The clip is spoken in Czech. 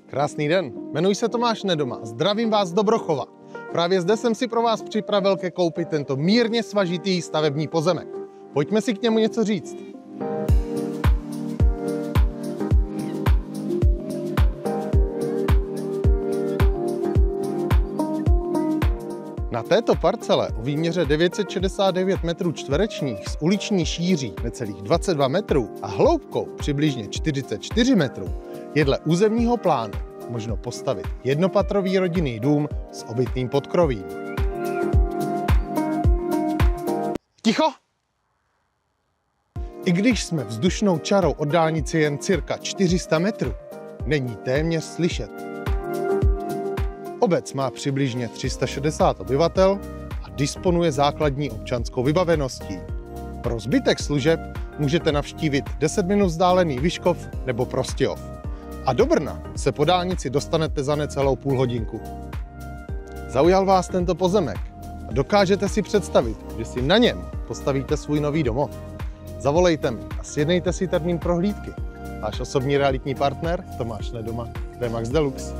Krásný den, jmenuji se Tomáš Nedoma, zdravím vás z Dobrochova. Právě zde jsem si pro vás připravil ke koupi tento mírně svažitý stavební pozemek. Pojďme si k němu něco říct. Na této parcele o výměře 969 metrů čtverečních s uliční šíří necelých 22 metrů a hloubkou přibližně 44 metrů je dle územního plánu možno postavit jednopatrový rodinný dům s obytným podkrovím. Ticho! I když jsme vzdušnou čarou od dálnice jen cirka 400 metrů, není téměř slyšet. Obec má přibližně 360 obyvatel a disponuje základní občanskou vybaveností. Pro zbytek služeb můžete navštívit 10 minut vzdálený Vyškov nebo Prostějov. A do Brna se po dálnici dostanete za necelou půl hodinku. Zaujal vás tento pozemek a dokážete si představit, že si na něm postavíte svůj nový domov? Zavolejte mi a sjednejte si termín prohlídky. Váš osobní realitní partner Tomáš Nedoma, Remax Deluxe.